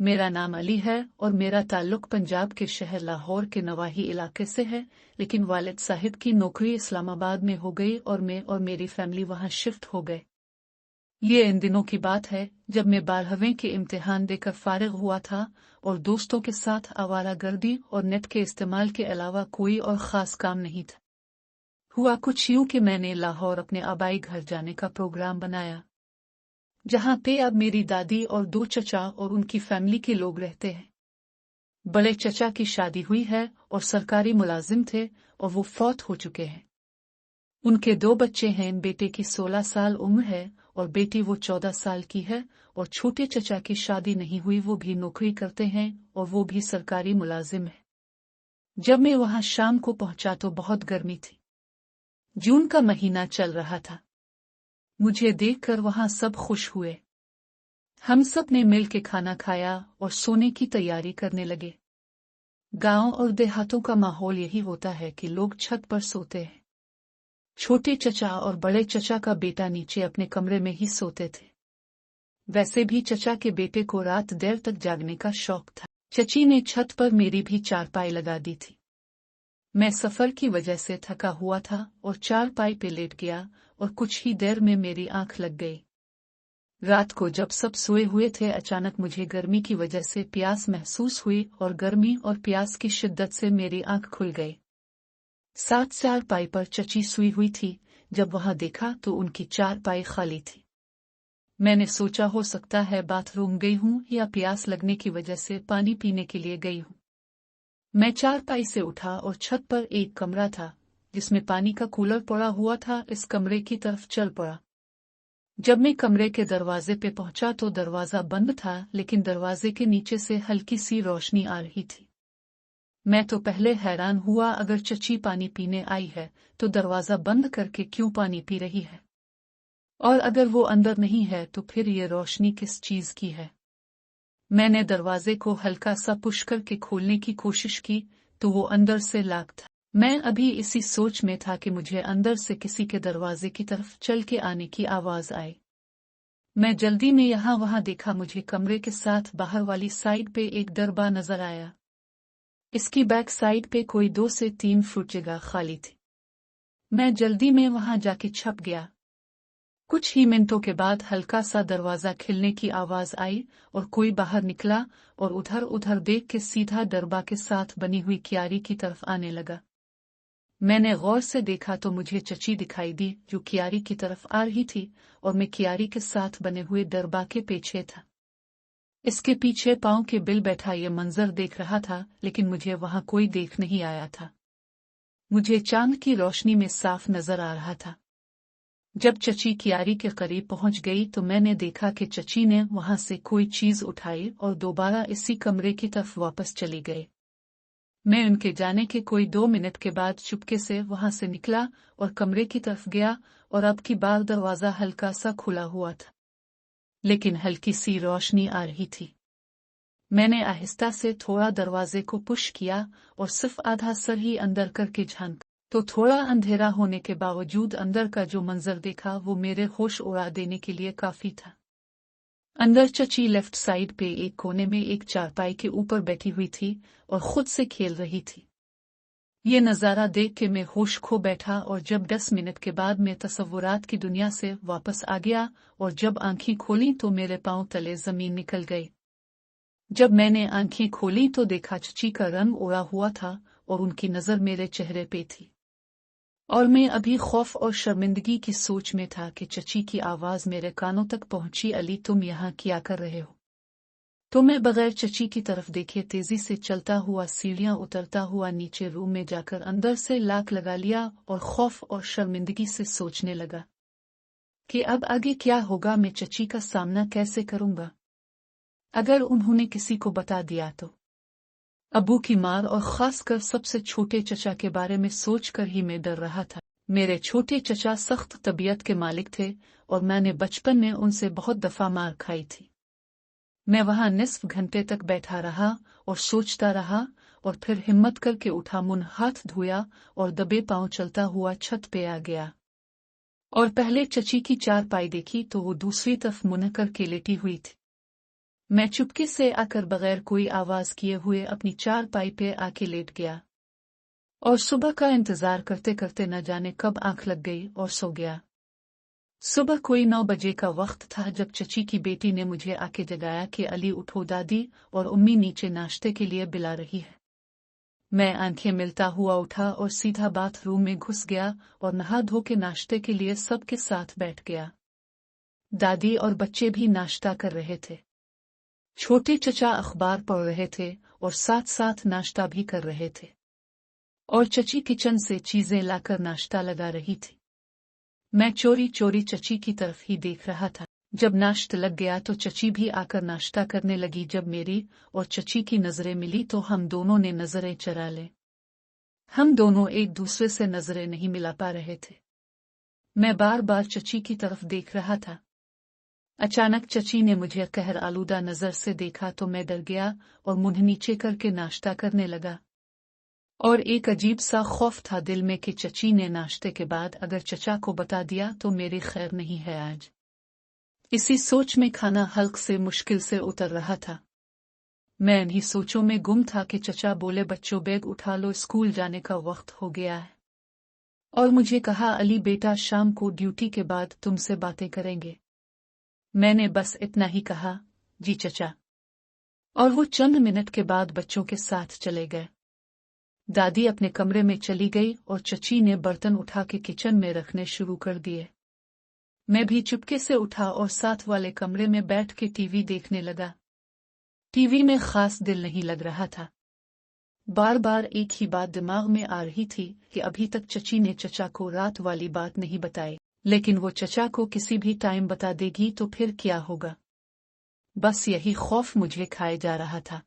मेरा नाम अली है और मेरा ताल्लुक पंजाब के शहर लाहौर के नवाही इलाके से है, लेकिन वालिद साहिब की नौकरी इस्लामाबाद में हो गई और मैं और मेरी फैमिली वहां शिफ्ट हो गए। ये इन दिनों की बात है जब मैं 12वीं के इम्तिहान देकर फारिग हुआ था और दोस्तों के साथ आवारागर्दी और नेट के इस्तेमाल के अलावा कोई और ख़ास काम नहीं था। हुआ कुछ यूं कि मैंने लाहौर अपने आबाई घर जाने का प्रोग्राम बनाया, जहां पे अब मेरी दादी और 2 चचा और उनकी फैमिली के लोग रहते हैं। बड़े चचा की शादी हुई है और सरकारी मुलाजिम थे और वो फौत हो चुके हैं। उनके 2 बच्चे हैं, बेटे की 16 साल उम्र है और बेटी वो 14 साल की है, और छोटे चचा की शादी नहीं हुई, वो भी नौकरी करते हैं और वो भी सरकारी मुलाजिम है। जब मैं वहां शाम को पहुंचा तो बहुत गर्मी थी। जून का महीना चल रहा था। मुझे देखकर वहां सब खुश हुए। हम सब ने मिल के खाना खाया और सोने की तैयारी करने लगे। गांव और देहातों का माहौल यही होता है कि लोग छत पर सोते हैं। छोटे चचा और बड़े चचा का बेटा नीचे अपने कमरे में ही सोते थे। वैसे भी चचा के बेटे को रात देर तक जागने का शौक था। चची ने छत पर मेरी भी चारपाई लगा दी थी। मैं सफर की वजह से थका हुआ था और चारपाई पे लेट गया और कुछ ही देर में मेरी आंख लग गई। रात को जब सब सोए हुए थे, अचानक मुझे गर्मी की वजह से प्यास महसूस हुई और गर्मी और प्यास की शिद्दत से मेरी आंख खुल गई। साथ चारपाई पर चची सोई हुई थी। जब वहां देखा तो उनकी चारपाई खाली थी। मैंने सोचा हो सकता है बाथरूम गई हूं या प्यास लगने की वजह से पानी पीने के लिए गई हूं। मैं चारपाई से उठा और छत पर एक कमरा था जिसमें पानी का कूलर पड़ा हुआ था, इस कमरे की तरफ चल पड़ा। जब मैं कमरे के दरवाजे पे पहुंचा तो दरवाजा बंद था, लेकिन दरवाजे के नीचे से हल्की सी रोशनी आ रही थी। मैं तो पहले हैरान हुआ, अगर चची पानी पीने आई है तो दरवाजा बंद करके क्यों पानी पी रही है, और अगर वो अंदर नहीं है तो फिर ये रोशनी किस चीज की है। मैंने दरवाजे को हल्का सा पुश करके खोलने की कोशिश की तो वो अंदर से लॉक था। मैं अभी इसी सोच में था कि मुझे अंदर से किसी के दरवाजे की तरफ चल के आने की आवाज आई। मैं जल्दी में यहाँ वहां देखा, मुझे कमरे के साथ बाहर वाली साइड पे एक दरबा नजर आया। इसकी बैक साइड पे कोई 2 से 3 फुट जगह खाली थी। मैं जल्दी में वहां जाके छप गया। कुछ ही मिनटों के बाद हल्का सा दरवाजा खिलने की आवाज आई और कोई बाहर निकला और उधर उधर देख के सीधा दरबा के साथ बनी हुई क्यारी की तरफ आने लगा। मैंने गौर से देखा तो मुझे चची दिखाई दी जो क्यारी की तरफ आ रही थी और मैं क्यारी के साथ बने हुए दरबा के पीछे था। इसके पीछे पांव के बिल बैठा ये मंजर देख रहा था, लेकिन मुझे वहां कोई देख नहीं आया था। मुझे चांद की रोशनी में साफ नजर आ रहा था। जब चची क्यारी के करीब पहुंच गई तो मैंने देखा कि चची ने वहां से कोई चीज उठाई और दोबारा इसी कमरे की तरफ वापस चली गई। मैं उनके जाने के कोई 2 मिनट के बाद चुपके से वहां से निकला और कमरे की तरफ गया, और अब की बार दरवाजा हल्का सा खुला हुआ था, लेकिन हल्की सी रोशनी आ रही थी। मैंने आहिस्ता से थोड़ा दरवाजे को पुश किया और सिर्फ आधा सर ही अंदर करके झांका तो थोड़ा अंधेरा होने के बावजूद अंदर का जो मंजर देखा वो मेरे होश उड़ा देने के लिए काफी था। अंदर चची लेफ्ट साइड पे एक कोने में एक चारपाई के ऊपर बैठी हुई थी और खुद से खेल रही थी। ये नज़ारा देख के मैं होश खो बैठा और जब 10 मिनट के बाद मैं तसव्वुरात की दुनिया से वापस आ गया और जब आंखें खोली तो मेरे पांव तले जमीन निकल गई। जब मैंने आंखें खोली तो देखा चची का रंग उड़ा हुआ था और उनकी नज़र मेरे चेहरे पे थी, और मैं अभी खौफ और शर्मिंदगी की सोच में था कि चची की आवाज मेरे कानों तक पहुंची, अली तुम यहाँ क्या कर रहे हो? तो मैं बगैर चची की तरफ देखे तेजी से चलता हुआ सीढ़ियां उतरता हुआ नीचे रूम में जाकर अंदर से लॉक लगा लिया और खौफ और शर्मिंदगी से सोचने लगा कि अब आगे क्या होगा, मैं चची का सामना कैसे करूंगा? अगर उन्होंने किसी को बता दिया तो? अबू की मार और खासकर सबसे छोटे चचा के बारे में सोचकर ही मैं डर रहा था। मेरे छोटे चचा सख्त तबीयत के मालिक थे और मैंने बचपन में उनसे बहुत दफा मार खाई थी। मैं वहां निस्फ घंटे तक बैठा रहा और सोचता रहा और फिर हिम्मत करके उठा, मुंह हाथ धोया और दबे पांव चलता हुआ छत पे आ गया और पहले चची की चारपाई देखी तो वो दूसरी तरफ मुंह करके लेटी हुई थी। मैं चुपके से आकर बगैर कोई आवाज किए हुए अपनी चारपाई पे आके लेट गया और सुबह का इंतजार करते करते न जाने कब आंख लग गई और सो गया। सुबह कोई 9 बजे का वक्त था जब चची की बेटी ने मुझे आके जगाया कि अली उठो, दादी और उम्मी नीचे नाश्ते के लिए बुला रही है। मैं आंखें मिलता हुआ उठा और सीधा बाथरूम में घुस गया और नहा धो के नाश्ते के लिए सबके साथ बैठ गया। दादी और बच्चे भी नाश्ता कर रहे थे। छोटे चचा अखबार पढ़ रहे थे और साथ साथ नाश्ता भी कर रहे थे और चची किचन से चीजें लाकर नाश्ता लगा रही थी। मैं चोरी चोरी चची की तरफ ही देख रहा था। जब नाश्ता लग गया तो चची भी आकर नाश्ता करने लगी। जब मेरी और चची की नजरें मिली तो हम दोनों ने नजरें चुरा ली। हम दोनों एक दूसरे से नजरें नहीं मिला पा रहे थे। मैं बार बार चची की तरफ देख रहा था। अचानक चची ने मुझे कहर आलूदा नजर से देखा तो मैं डर गया और मुंह नीचे करके नाश्ता करने लगा और एक अजीब सा खौफ था दिल में कि चची ने नाश्ते के बाद अगर चचा को बता दिया तो मेरी खैर नहीं है आज। इसी सोच में खाना हल्क से मुश्किल से उतर रहा था। मैं इन्हीं सोचों में गुम था कि चचा बोले, बच्चों बैग उठा लो, स्कूल जाने का वक्त हो गया है। और मुझे कहा, अली बेटा शाम को ड्यूटी के बाद तुमसे बातें करेंगे। मैंने बस इतना ही कहा, जी चचा, और वो चंद मिनट के बाद बच्चों के साथ चले गए। दादी अपने कमरे में चली गई और चची ने बर्तन उठा के किचन में रखने शुरू कर दिए। मैं भी चुपके से उठा और साथ वाले कमरे में बैठ के टीवी देखने लगा। टीवी में खास दिल नहीं लग रहा था। बार बार एक ही बात दिमाग में आ रही थी कि अभी तक चची ने चचा को रात वाली बात नहीं बताई, लेकिन वो चचा को किसी भी टाइम बता देगी तो फिर क्या होगा। बस यही खौफ मुझे खाए जा रहा था।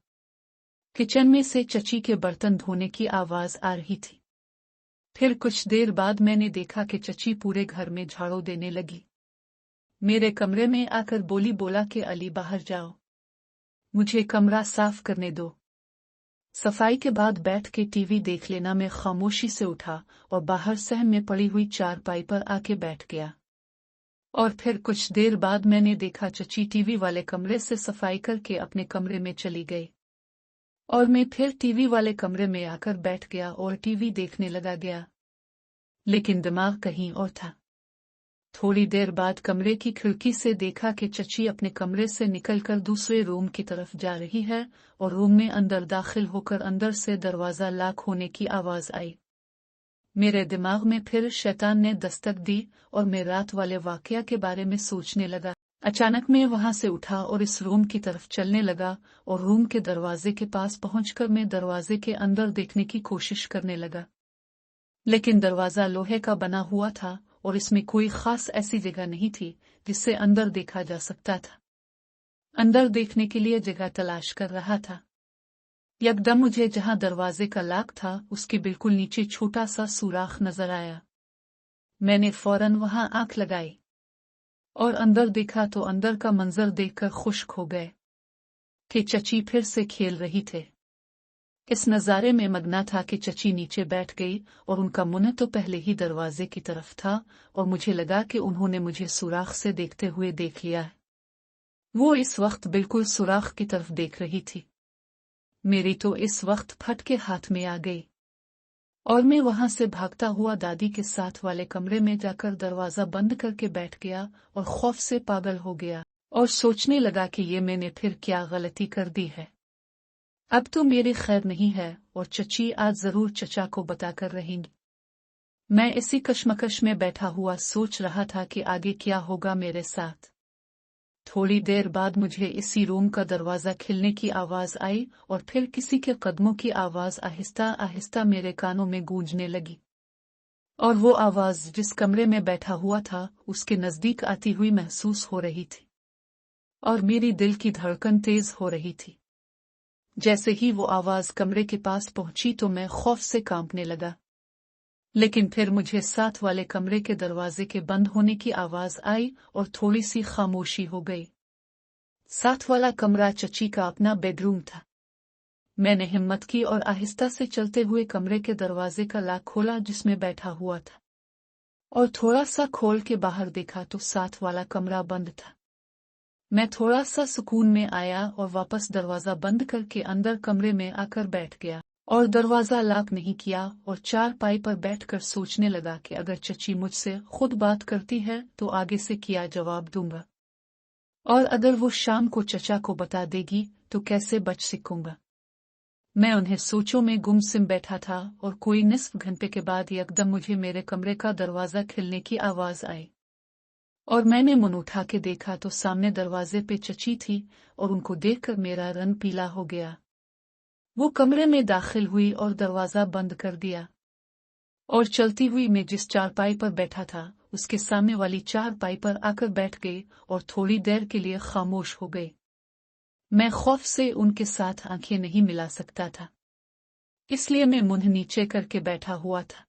किचन में से चची के बर्तन धोने की आवाज आ रही थी। फिर कुछ देर बाद मैंने देखा कि चची पूरे घर में झाड़ू देने लगी। मेरे कमरे में आकर बोला कि अली बाहर जाओ, मुझे कमरा साफ करने दो। सफाई के बाद बैठ के टीवी देख लेना। मैं खामोशी से उठा और बाहर सहम में पड़ी हुई चारपाई पर आके बैठ गया। और फिर कुछ देर बाद मैंने देखा चची टीवी वाले कमरे से सफाई करके अपने कमरे में चली गई और मैं फिर टीवी वाले कमरे में आकर बैठ गया और टीवी देखने लगा गया, लेकिन दिमाग कहीं और था। थोड़ी देर बाद कमरे की खिड़की से देखा कि चची अपने कमरे से निकलकर दूसरे रूम की तरफ जा रही है और रूम में अंदर दाखिल होकर अंदर से दरवाजा लॉक होने की आवाज आई। मेरे दिमाग में फिर शैतान ने दस्तक दी और मैं रात वाले वाकया के बारे में सोचने लगा। अचानक मैं वहां से उठा और इस रूम की तरफ चलने लगा और रूम के दरवाजे के पास पहुंचकर मैं दरवाजे के अंदर देखने की कोशिश करने लगा, लेकिन दरवाजा लोहे का बना हुआ था और इसमें कोई खास ऐसी जगह नहीं थी जिससे अंदर देखा जा सकता था। अंदर देखने के लिए जगह तलाश कर रहा था। यकदम मुझे जहां दरवाजे का लॉक था उसके बिल्कुल नीचे छोटा सा सुराख नजर आया। मैंने फौरन वहां आंख लगाई और अंदर देखा तो अंदर का मंजर देखकर खुश्क हो गए कि चची फिर से खेल रही थे। इस नज़ारे में मगना था कि चची नीचे बैठ गई और उनका मुंह तो पहले ही दरवाजे की तरफ था और मुझे लगा कि उन्होंने मुझे सुराख से देखते हुए देख लिया है। वो इस वक्त बिल्कुल सुराख की तरफ देख रही थी। मेरी तो इस वक्त फट के हाथ में आ गई और मैं वहां से भागता हुआ दादी के साथ वाले कमरे में जाकर दरवाजा बंद करके बैठ गया और खौफ से पागल हो गया और सोचने लगा कि ये मैंने फिर क्या गलती कर दी है। अब तो मेरी खैर नहीं है और चची आज जरूर चचा को बताकर रहेंगी। मैं इसी कश्मकश में बैठा हुआ सोच रहा था कि आगे क्या होगा मेरे साथ। थोड़ी देर बाद मुझे इसी रूम का दरवाजा खिलने की आवाज आई और फिर किसी के कदमों की आवाज आहिस्ता आहिस्ता मेरे कानों में गूंजने लगी और वो आवाज जिस कमरे में बैठा हुआ था उसके नजदीक आती हुई महसूस हो रही थी और मेरी दिल की धड़कन तेज हो रही थी। जैसे ही वो आवाज कमरे के पास पहुंची तो मैं खौफ से कांपने लगा, लेकिन फिर मुझे साथ वाले कमरे के दरवाजे के बंद होने की आवाज आई और थोड़ी सी खामोशी हो गई। साथ वाला कमरा चची का अपना बेडरूम था। मैंने हिम्मत की और आहिस्ता से चलते हुए कमरे के दरवाजे का लॉक खोला जिसमें बैठा हुआ था और थोड़ा सा खोल के बाहर देखा तो साथ वाला कमरा बंद था। मैं थोड़ा सा सुकून में आया और वापस दरवाजा बंद करके अंदर कमरे में आकर बैठ गया और दरवाजा लॉक नहीं किया और चारपाई पर बैठकर सोचने लगा कि अगर चची मुझसे खुद बात करती है तो आगे से क्या जवाब दूंगा, और अगर वो शाम को चचा को बता देगी तो कैसे बच सकूंगा। मैं उन्हें सोचों में गुमसुम बैठा था और कोई निस्फ घंटे के बाद एकदम मुझे मेरे कमरे का दरवाजा खिलने की आवाज आई और मैंने मुंह उठा के देखा तो सामने दरवाजे पे चची थी और उनको देखकर मेरा रंग पीला हो गया। वो कमरे में दाखिल हुई और दरवाजा बंद कर दिया और चलती हुई मैं जिस चारपाई पर बैठा था उसके सामने वाली चारपाई पर आकर बैठ गई और थोड़ी देर के लिए खामोश हो गई। मैं खौफ से उनके साथ आंखें नहीं मिला सकता था, इसलिए मैं मुंह नीचे करके बैठा हुआ था।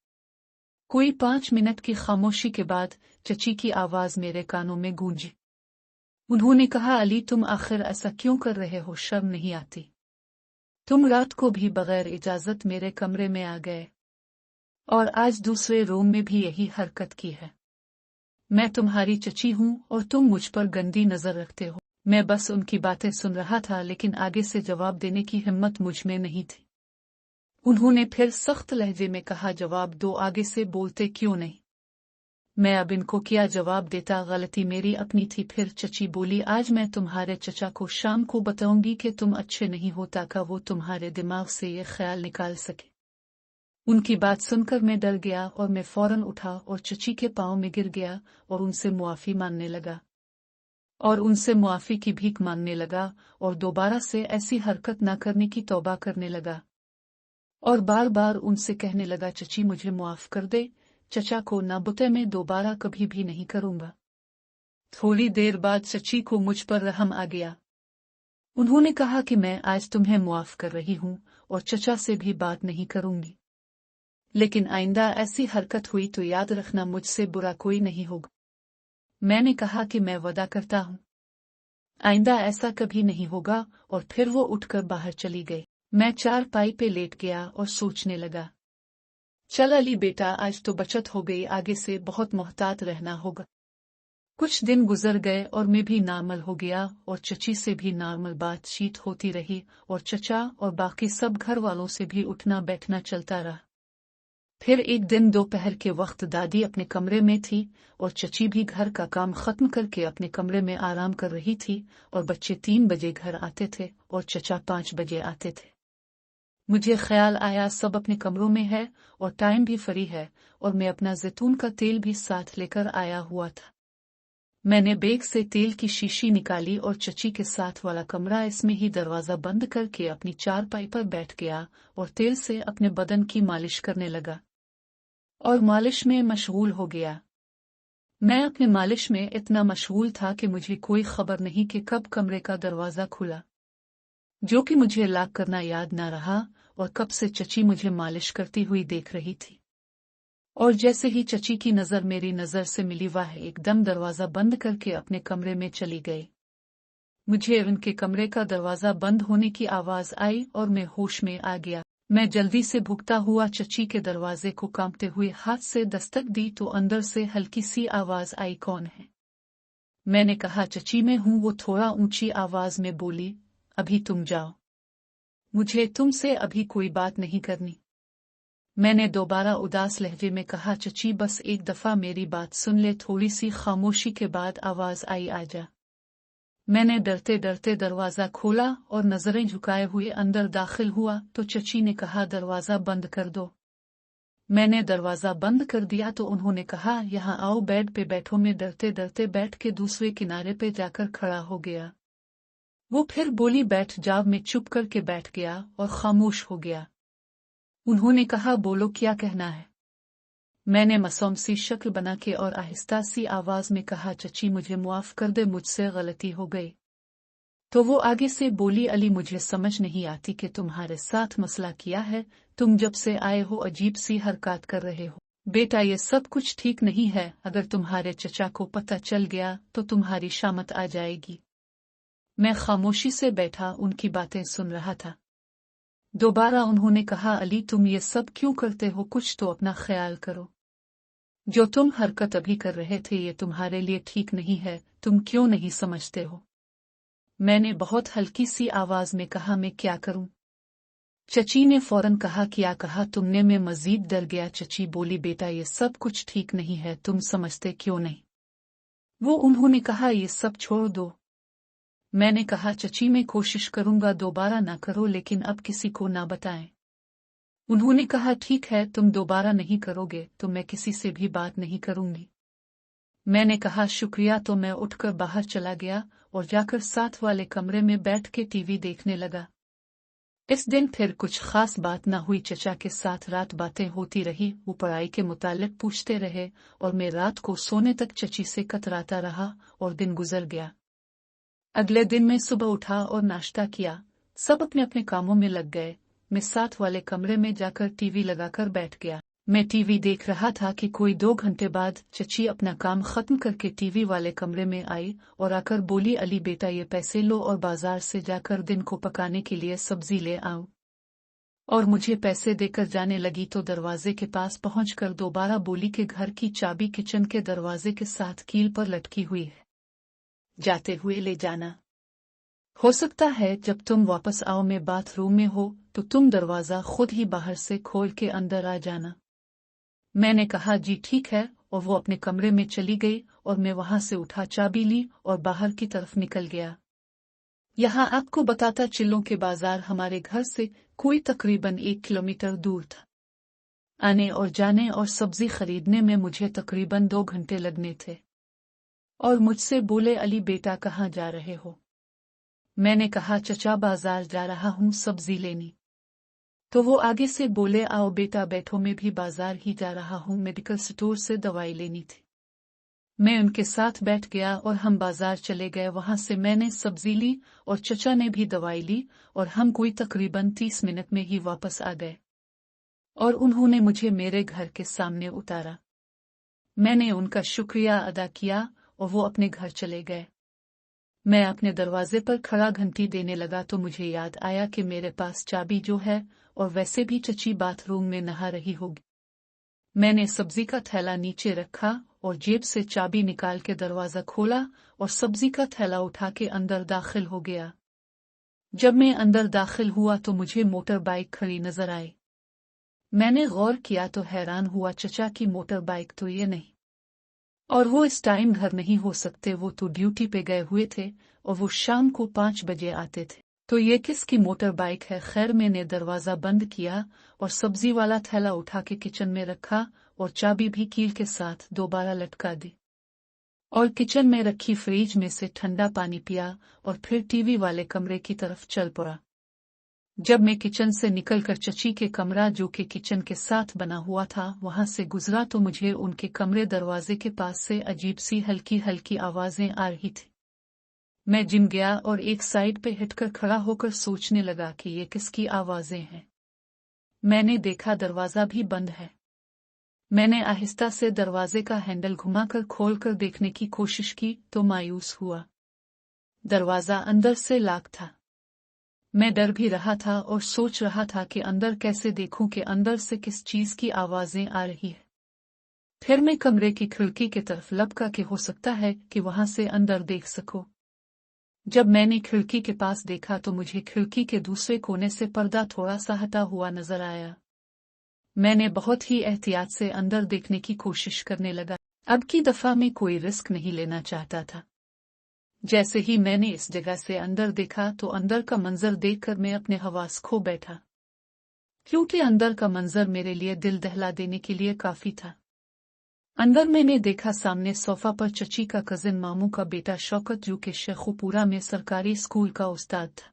कोई 5 मिनट की खामोशी के बाद चची की आवाज मेरे कानों में गूंजी। उन्होंने कहा, अली तुम आखिर ऐसा क्यों कर रहे हो, शर्म नहीं आती? तुम रात को भी बगैर इजाजत मेरे कमरे में आ गए और आज दूसरे रूम में भी यही हरकत की है। मैं तुम्हारी चची हूं और तुम मुझ पर गंदी नजर रखते हो। मैं बस उनकी बातें सुन रहा था लेकिन आगे से जवाब देने की हिम्मत मुझ में नहीं थी। उन्होंने फिर सख्त लहजे में कहा, जवाब दो, आगे से बोलते क्यों नहीं? मैं अब इनको क्या जवाब देता, गलती मेरी अपनी थी। फिर चची बोली, आज मैं तुम्हारे चचा को शाम को बताऊंगी कि तुम अच्छे नहीं हो ताकि वो तुम्हारे दिमाग से ये ख्याल निकाल सके। उनकी बात सुनकर मैं डर गया और मैं फौरन उठा और चची के पांव में गिर गया और उनसे मुआफी मांगने लगा और उनसे मुआफी की भीख मांगने लगा और दोबारा से ऐसी हरकत न करने की तौबा करने लगा और बार बार उनसे कहने लगा, चची मुझे मुआफ कर दे, चचा को ना बुते, मैं दोबारा कभी भी नहीं करूंगा। थोड़ी देर बाद चची को मुझ पर रहम आ गया। उन्होंने कहा कि मैं आज तुम्हें मुआफ कर रही हूं और चचा से भी बात नहीं करूंगी, लेकिन आइंदा ऐसी हरकत हुई तो याद रखना मुझसे बुरा कोई नहीं होगा। मैंने कहा कि मैं वादा करता हूं आइंदा ऐसा कभी नहीं होगा और फिर वो उठकर बाहर चली गई। मैं चारपाई पे लेट गया और सोचने लगा, चल अली बेटा, आज तो बचत हो गई, आगे से बहुत मोहतात रहना होगा। कुछ दिन गुजर गए और मैं भी नॉर्मल हो गया और चची से भी नॉर्मल बातचीत होती रही और चचा और बाकी सब घर वालों से भी उठना बैठना चलता रहा। फिर एक दिन दोपहर के वक्त दादी अपने कमरे में थी और चची भी घर का काम खत्म करके अपने कमरे में आराम कर रही थी और बच्चे 3 बजे घर आते थे और चचा 5 बजे आते थे। मुझे ख्याल आया सब अपने कमरों में है और टाइम भी फ्री है और मैं अपना जैतून का तेल भी साथ लेकर आया हुआ था। मैंने बैग से तेल की शीशी निकाली और चची के साथ वाला कमरा, इसमें ही दरवाजा बंद करके अपनी चारपाई पर बैठ गया और तेल से अपने बदन की मालिश करने लगा और मालिश में मशगूल हो गया। मैं अपने मालिश में इतना मशगूल था कि मुझे कोई खबर नहीं कि कब कमरे का दरवाजा खुला, जो कि मुझे लॉक करना याद न रहा, और कब से चची मुझे मालिश करती हुई देख रही थी। और जैसे ही चची की नज़र मेरी नज़र से मिली, वह एकदम दरवाज़ा बंद करके अपने कमरे में चली गई। मुझे उनके कमरे का दरवाज़ा बंद होने की आवाज़ आई और मैं होश में आ गया। मैं जल्दी से भुगता हुआ चची के दरवाजे को कांपते हुए हाथ से दस्तक दी तो अंदर से हल्की सी आवाज़ आई, कौन है? मैंने कहा, चची मैं हूँ। वो थोड़ा ऊंची आवाज़ में बोली, अभी तुम जाओ, मुझे तुमसे अभी कोई बात नहीं करनी। मैंने दोबारा उदास लहजे में कहा, चची बस एक दफा मेरी बात सुन ले। थोड़ी सी खामोशी के बाद आवाज आई, आजा। मैंने डरते डरते दरवाजा खोला और नजरें झुकाए हुए अंदर दाखिल हुआ तो चची ने कहा, दरवाजा बंद कर दो। मैंने दरवाजा बंद कर दिया तो उन्होंने कहा, यहाँ आओ, बेड पे बैठो। मैं डरते डरते बैठ के दूसरे किनारे पे जाकर खड़ा हो गया। वो फिर बोली, बैठ जाओ। मैं चुप करके बैठ गया और खामोश हो गया। उन्होंने कहा, बोलो क्या कहना है? मैंने मासूम सी शक्ल बना के और आहिस्ता सी आवाज में कहा, चची मुझे मुआफ कर दे, मुझसे गलती हो गई। तो वो आगे से बोली, अली मुझे समझ नहीं आती कि तुम्हारे साथ मसला किया है। तुम जब से आए हो अजीब सी हरकत कर रहे हो। बेटा ये सब कुछ ठीक नहीं है। अगर तुम्हारे चचा को पता चल गया तो तुम्हारी शामत आ जाएगी। मैं खामोशी से बैठा उनकी बातें सुन रहा था। दोबारा उन्होंने कहा, अली तुम ये सब क्यों करते हो? कुछ तो अपना ख्याल करो। जो तुम हरकत अभी कर रहे थे ये तुम्हारे लिए ठीक नहीं है। तुम क्यों नहीं समझते हो? मैंने बहुत हल्की सी आवाज में कहा, मैं क्या करूं? चची ने फौरन कहा, क्या कहा तुमने? मैं मजीद डर गया। चची बोली, बेटा ये सब कुछ ठीक नहीं है, तुम समझते क्यों नहीं? उन्होंने कहा, ये सब छोड़ दो। मैंने कहा, चची मैं कोशिश करूंगा दोबारा ना करो, लेकिन अब किसी को ना बताएं। उन्होंने कहा, ठीक है, तुम दोबारा नहीं करोगे तो मैं किसी से भी बात नहीं करूंगी। मैंने कहा, शुक्रिया। तो मैं उठकर बाहर चला गया और जाकर साथ वाले कमरे में बैठ के टीवी देखने लगा। इस दिन फिर कुछ खास बात ना हुई। चचा के साथ रात बातें होती रही, वो पढ़ाई के मुतालिक पूछते रहे और मैं रात को सोने तक चची से कतराता रहा और दिन गुजर गया। अगले दिन मैं सुबह उठा और नाश्ता किया। सब अपने अपने कामों में लग गए। मैं साथ वाले कमरे में जाकर टीवी लगाकर बैठ गया। मैं टीवी देख रहा था कि कोई 2 घंटे बाद चची अपना काम खत्म करके टीवी वाले कमरे में आई और आकर बोली, अली बेटा ये पैसे लो और बाजार से जाकर दिन को पकाने के लिए सब्जी ले आओ। और मुझे पैसे देकर जाने लगी तो दरवाजे के पास पहुंचकर दोबारा बोली कि घर की चाबी किचन के दरवाजे के साथ कील पर लटकी हुई है, जाते हुए ले जाना। हो सकता है जब तुम वापस आओ, मैं बाथरूम में हो तो तुम दरवाजा खुद ही बाहर से खोल के अंदर आ जाना। मैंने कहा, जी ठीक है, और वो अपने कमरे में चली गई और मैं वहां से उठा, चाबी ली और बाहर की तरफ निकल गया। यहाँ आपको बताता चिल्लों के बाजार हमारे घर से कोई तकरीबन 1 किलोमीटर दूर था। आने और जाने और सब्जी खरीदने में मुझे तकरीबन 2 घंटे लगने थे। और मुझसे बोले, अली बेटा कहाँ जा रहे हो? मैंने कहा, चचा बाजार जा रहा हूँ सब्जी लेनी। तो वो आगे से बोले, आओ बेटा बैठो, मैं भी बाजार ही जा रहा हूँ, मेडिकल स्टोर से दवाई लेनी थी। मैं उनके साथ बैठ गया और हम बाजार चले गए। वहां से मैंने सब्जी ली और चचा ने भी दवाई ली और हम कोई तकरीबन 30 मिनट में ही वापस आ गए और उन्होंने मुझे मेरे घर के सामने उतारा। मैंने उनका शुक्रिया अदा किया और वो अपने घर चले गए। मैं अपने दरवाजे पर खड़ा घंटी देने लगा तो मुझे याद आया कि मेरे पास चाबी जो है, और वैसे भी चची बाथरूम में नहा रही होगी। मैंने सब्जी का थैला नीचे रखा और जेब से चाबी निकाल के दरवाजा खोला और सब्जी का थैला उठा के अंदर दाखिल हो गया। जब मैं अंदर दाखिल हुआ तो मुझे मोटर बाइक खड़ी नजर आई। मैंने गौर किया तो हैरान हुआ, चचा की मोटर बाइक तो ये नहीं, और वो इस टाइम घर नहीं हो सकते, वो तो ड्यूटी पे गए हुए थे और वो शाम को 5 बजे आते थे। तो ये किसकी मोटर बाइक है? खैर मैंने दरवाजा बंद किया और सब्जी वाला थैला उठा के किचन में रखा और चाबी भी कील के साथ दोबारा लटका दी और किचन में रखी फ्रिज में से ठंडा पानी पिया और फिर टीवी वाले कमरे की तरफ चल पड़ा। जब मैं किचन से निकलकर चची के कमरा, जो कि किचन के साथ बना हुआ था, वहां से गुजरा तो मुझे उनके कमरे दरवाजे के पास से अजीब सी हल्की हल्की आवाजें आ रही थी। मैं जिम गया और एक साइड पे हटकर खड़ा होकर सोचने लगा कि ये किसकी आवाजें हैं। मैंने देखा दरवाजा भी बंद है। मैंने आहिस्ता से दरवाजे का हैंडल घुमाकर खोलकर देखने की कोशिश की तो मायूस हुआ। दरवाजा अंदर से लॉक था। मैं डर भी रहा था और सोच रहा था कि अंदर कैसे देखूं कि अंदर से किस चीज की आवाजें आ रही है। फिर मैं कमरे की खिड़की की तरफ लपका के हो सकता है कि वहां से अंदर देख सकूं। जब मैंने खिड़की के पास देखा तो मुझे खिड़की के दूसरे कोने से पर्दा थोड़ा सा हटा हुआ नजर आया। मैंने बहुत ही एहतियात से अंदर देखने की कोशिश करने लगा। अब की दफा मैं कोई रिस्क नहीं लेना चाहता था। जैसे ही मैंने इस जगह से अंदर देखा तो अंदर का मंजर देखकर मैं अपने हवास खो बैठा, क्योंकि अंदर का मंजर मेरे लिए दिल दहला देने के लिए काफी था। अंदर मैंने देखा सामने सोफा पर चची का कजिन मामू का बेटा शौकत, जो कि शेखुपुरा में सरकारी स्कूल का उस्ताद था।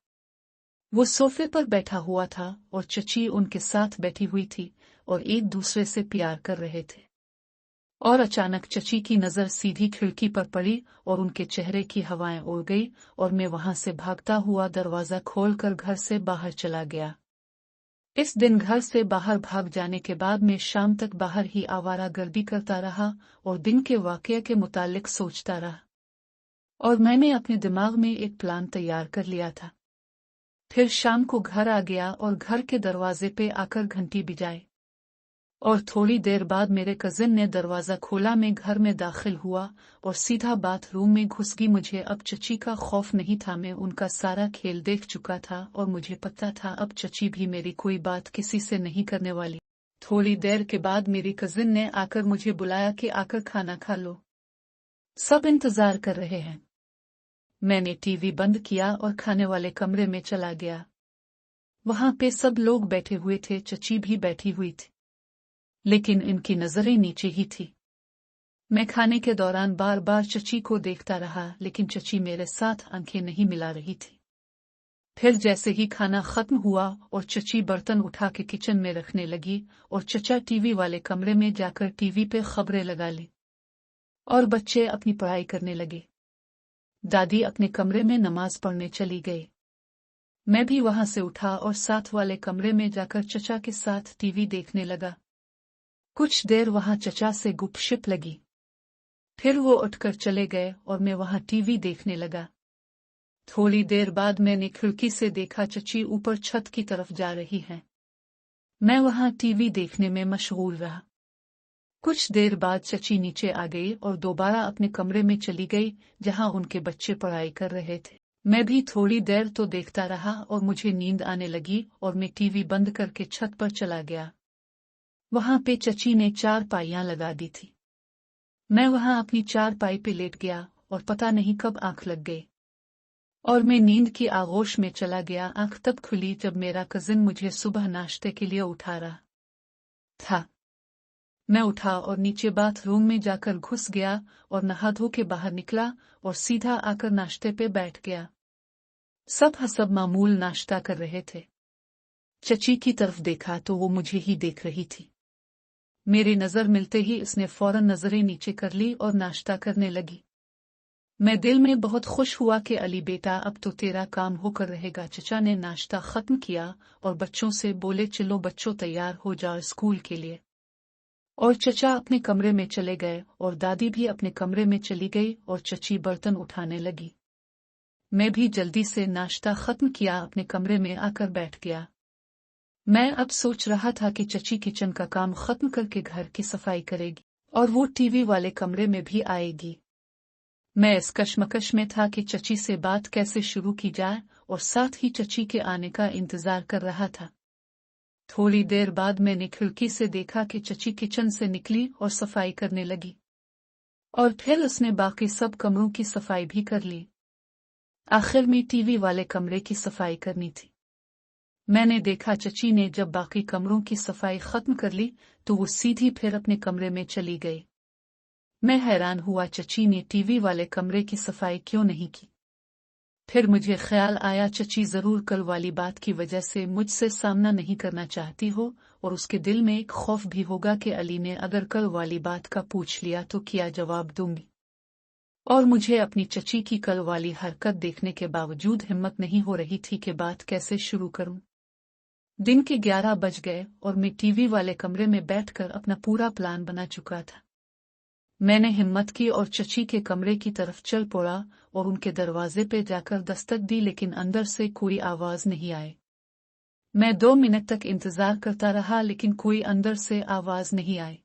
वो सोफे पर बैठा हुआ था और चची उनके साथ बैठी हुई थी और एक दूसरे से प्यार कर रहे थे। और अचानक चची की नजर सीधी खिड़की पर पड़ी और उनके चेहरे की हवाएं उड़ गई और मैं वहां से भागता हुआ दरवाजा खोलकर घर से बाहर चला गया। इस दिन घर से बाहर भाग जाने के बाद मैं शाम तक बाहर ही आवारागर्दी करता रहा और दिन के वाकये के मुतालिक सोचता रहा, और मैंने अपने दिमाग में एक प्लान तैयार कर लिया था। फिर शाम को घर आ गया और घर के दरवाजे पे आकर घंटी बजाई। और थोड़ी देर बाद मेरे कजिन ने दरवाज़ा खोला, मैं घर में दाखिल हुआ और सीधा बाथरूम में घुस गई। मुझे अब चची का खौफ नहीं था, मैं उनका सारा खेल देख चुका था और मुझे पता था अब चची भी मेरी कोई बात किसी से नहीं करने वाली। थोड़ी देर के बाद मेरी कजिन ने आकर मुझे बुलाया कि आकर खाना खा लो, सब इंतजार कर रहे हैं। मैंने टीवी बंद किया और खाने वाले कमरे में चला गया। वहां पे सब लोग बैठे हुए थे, चची भी बैठी हुई थी, लेकिन इनकी नजरें नीचे ही थी। मैं खाने के दौरान बार बार चची को देखता रहा, लेकिन चची मेरे साथ आंखें नहीं मिला रही थी। फिर जैसे ही खाना खत्म हुआ और चची बर्तन उठा के किचन में रखने लगी और चचा टीवी वाले कमरे में जाकर टीवी पे खबरें लगा ली और बच्चे अपनी पढ़ाई करने लगे। दादी अपने कमरे में नमाज पढ़ने चली गई। मैं भी वहां से उठा और साथ वाले कमरे में जाकर चचा के साथ टीवी देखने लगा। कुछ देर वहां चचा से गुपशप लगी, फिर वो उठकर चले गए और मैं वहां टीवी देखने लगा। थोड़ी देर बाद मैंने खिड़की से देखा चची ऊपर छत की तरफ जा रही है। मैं वहां टीवी देखने में मशगूल रहा। कुछ देर बाद चची नीचे आ गई और दोबारा अपने कमरे में चली गई जहां उनके बच्चे पढ़ाई कर रहे थे। मैं भी थोड़ी देर तो देखता रहा और मुझे नींद आने लगी और मैं टीवी बंद करके छत पर चला गया। वहां पे चची ने चारपाइयां लगा दी थी। मैं वहां अपनी चारपाई पे लेट गया और पता नहीं कब आंख लग गई और मैं नींद की आगोश में चला गया। आंख तब खुली जब मेरा कजिन मुझे सुबह नाश्ते के लिए उठा रहा था। मैं उठा और नीचे बाथरूम में जाकर घुस गया और नहा धो के बाहर निकला और सीधा आकर नाश्ते पे बैठ गया। सब हसब मामूल नाश्ता कर रहे थे। चची की तरफ देखा तो वो मुझे ही देख रही थी। मेरी नजर मिलते ही उसने फौरन नजरें नीचे कर ली और नाश्ता करने लगी। मैं दिल में बहुत खुश हुआ कि अली बेटा, अब तो तेरा काम होकर रहेगा। चचा ने नाश्ता खत्म किया और बच्चों से बोले, चलो बच्चों तैयार हो जाओ स्कूल के लिए। और चचा अपने कमरे में चले गए और दादी भी अपने कमरे में चली गई और चची बर्तन उठाने लगी। मैं भी जल्दी से नाश्ता खत्म किया, अपने कमरे में आकर बैठ गया। मैं अब सोच रहा था कि चची किचन का काम खत्म करके घर की सफाई करेगी और वो टीवी वाले कमरे में भी आएगी। मैं इस कश्मकश में था कि चची से बात कैसे शुरू की जाए और साथ ही चची के आने का इंतजार कर रहा था। थोड़ी देर बाद मैंने खिड़की से देखा कि चची किचन से निकली और सफाई करने लगी और फिर उसने बाकी सब कमरों की सफाई भी कर ली। आखिर में टीवी वाले कमरे की सफाई करनी थी। मैंने देखा चची ने जब बाकी कमरों की सफाई खत्म कर ली तो वो सीधी फिर अपने कमरे में चली गई। मैं हैरान हुआ, चची ने टीवी वाले कमरे की सफाई क्यों नहीं की? फिर मुझे ख्याल आया, चची जरूर कल वाली बात की वजह से मुझसे सामना नहीं करना चाहती हो और उसके दिल में एक खौफ भी होगा कि अली ने अगर कल वाली बात का पूछ लिया तो क्या जवाब दूंगी। और मुझे अपनी चची की कल वाली हरकत देखने के बावजूद हिम्मत नहीं हो रही थी कि बात कैसे शुरू करूं। दिन के 11 बज गए और मैं टीवी वाले कमरे में बैठकर अपना पूरा प्लान बना चुका था। मैंने हिम्मत की और चची के कमरे की तरफ चल पड़ा और उनके दरवाजे पे जाकर दस्तक दी, लेकिन अंदर से कोई आवाज नहीं आई। मैं 2 मिनट तक इंतजार करता रहा लेकिन कोई अंदर से आवाज नहीं आई।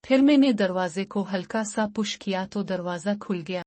फिर मैंने दरवाजे को हल्का सा पुश किया तो दरवाजा खुल गया।